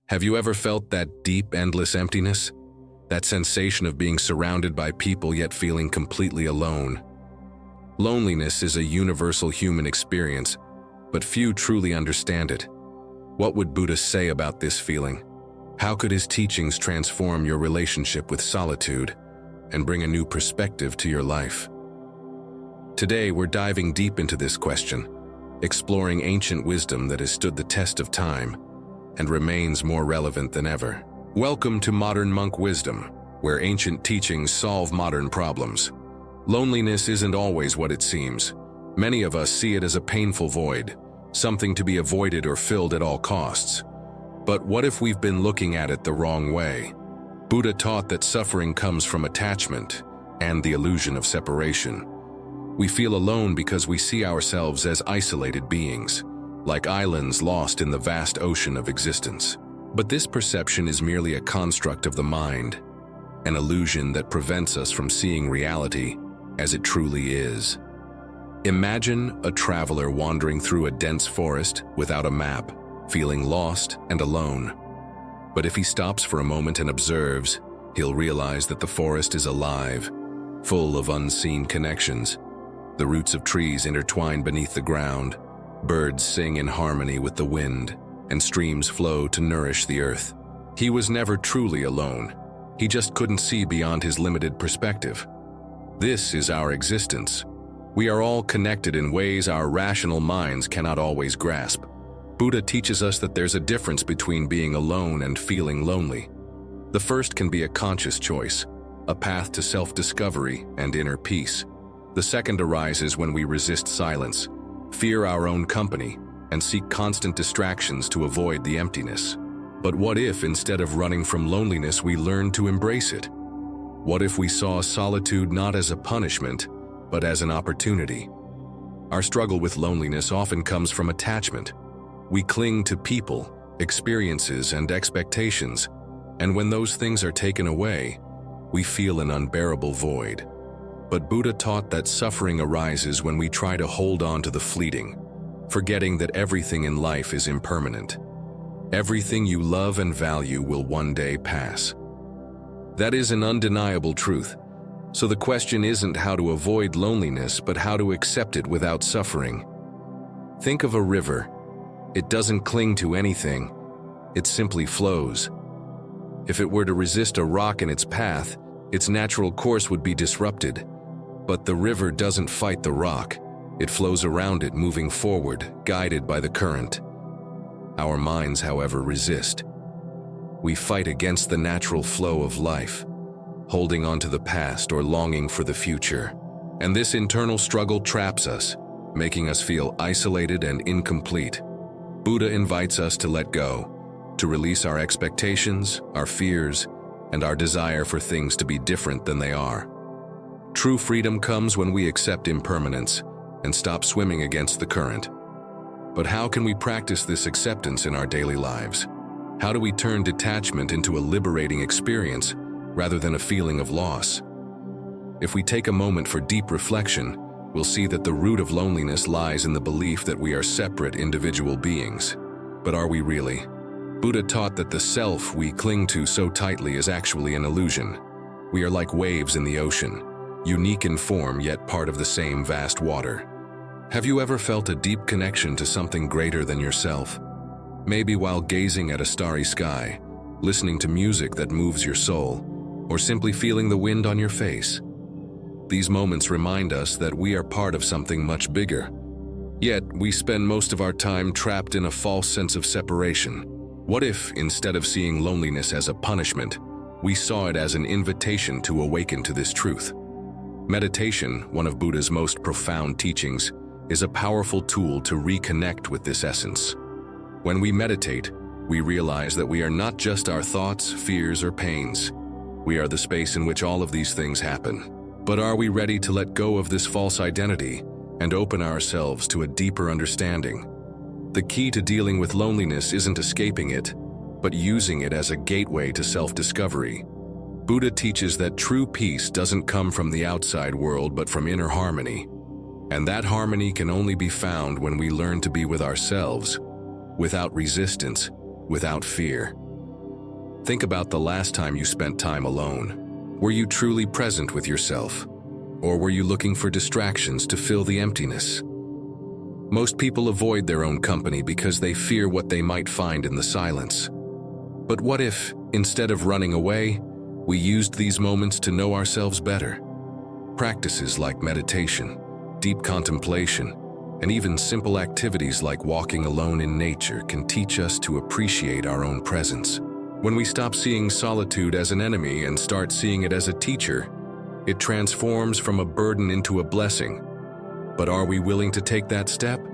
Have you ever felt that deep, endless emptiness? That sensation of being surrounded by people yet feeling completely alone? Loneliness is a universal human experience, but few truly understand it. What would Buddha say about this feeling? How could his teachings transform your relationship with solitude and bring a new perspective to your life? Today, we're diving deep into this question, exploring ancient wisdom that has stood the test of time and remains more relevant than ever. Welcome to Modern Monk Wisdom, where ancient teachings solve modern problems. Loneliness isn't always what it seems. Many of us see it as a painful void, something to be avoided or filled at all costs. But what if we've been looking at it the wrong way? Buddha taught that suffering comes from attachment and the illusion of separation. We feel alone because we see ourselves as isolated beings, like islands lost in the vast ocean of existence. But this perception is merely a construct of the mind, an illusion that prevents us from seeing reality as it truly is. Imagine a traveler wandering through a dense forest without a map, feeling lost and alone. But if he stops for a moment and observes, he'll realize that the forest is alive, full of unseen connections. The roots of trees intertwine beneath the ground, birds sing in harmony with the wind, and streams flow to nourish the earth. He was never truly alone. He just couldn't see beyond his limited perspective. This is our existence. We are all connected in ways our rational minds cannot always grasp. Buddha teaches us that there's a difference between being alone and feeling lonely. The first can be a conscious choice, a path to self-discovery and inner peace. The second arises when we resist silence, fear our own company, and seek constant distractions to avoid the emptiness. But what if, instead of running from loneliness, we learned to embrace it? What if we saw solitude not as a punishment, but as an opportunity? Our struggle with loneliness often comes from attachment. We cling to people, experiences, and expectations, and when those things are taken away, we feel an unbearable void. But Buddha taught that suffering arises when we try to hold on to the fleeting, forgetting that everything in life is impermanent. Everything you love and value will one day pass. That is an undeniable truth. So the question isn't how to avoid loneliness, but how to accept it without suffering. Think of a river. It doesn't cling to anything. It simply flows. If it were to resist a rock in its path, its natural course would be disrupted. But the river doesn't fight the rock. It flows around it, moving forward, guided by the current. Our minds, however, resist. We fight against the natural flow of life, holding on to the past or longing for the future. And this internal struggle traps us, making us feel isolated and incomplete. Buddha invites us to let go, to release our expectations, our fears, and our desire for things to be different than they are. True freedom comes when we accept impermanence and stop swimming against the current. But how can we practice this acceptance in our daily lives? How do we turn detachment into a liberating experience rather than a feeling of loss? If we take a moment for deep reflection, we'll see that the root of loneliness lies in the belief that we are separate individual beings. But are we really? Buddha taught that the self we cling to so tightly is actually an illusion. We are like waves in the ocean, unique in form yet part of the same vast water. Have you ever felt a deep connection to something greater than yourself? Maybe while gazing at a starry sky, listening to music that moves your soul, or simply feeling the wind on your face. These moments remind us that we are part of something much bigger. Yet, we spend most of our time trapped in a false sense of separation. What if, instead of seeing loneliness as a punishment, we saw it as an invitation to awaken to this truth? Meditation, one of Buddha's most profound teachings, is a powerful tool to reconnect with this essence. When we meditate, we realize that we are not just our thoughts, fears, or pains. We are the space in which all of these things happen. But are we ready to let go of this false identity and open ourselves to a deeper understanding? The key to dealing with loneliness isn't escaping it, but using it as a gateway to self-discovery. Buddha teaches that true peace doesn't come from the outside world but from inner harmony. And that harmony can only be found when we learn to be with ourselves, without resistance, without fear. Think about the last time you spent time alone. Were you truly present with yourself? Or were you looking for distractions to fill the emptiness? Most people avoid their own company because they fear what they might find in the silence. But what if, instead of running away, we used these moments to know ourselves better? Practices like meditation, deep contemplation, and even simple activities like walking alone in nature can teach us to appreciate our own presence. When we stop seeing solitude as an enemy and start seeing it as a teacher, it transforms from a burden into a blessing. But are we willing to take that step?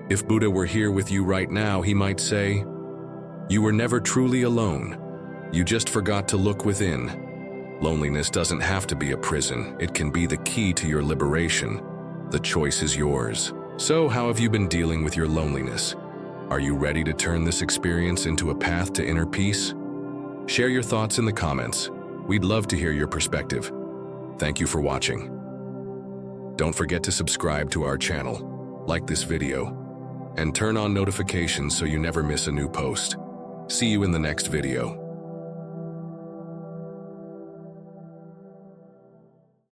If Buddha were here with you right now, he might say, "You were never truly alone. You just forgot to look within." Loneliness doesn't have to be a prison. It can be the key to your liberation. The choice is yours. So, how have you been dealing with your loneliness? Are you ready to turn this experience into a path to inner peace? Share your thoughts in the comments. We'd love to hear your perspective. Thank you for watching. Don't forget to subscribe to our channel, like this video, and turn on notifications so you never miss a new post. See you in the next video.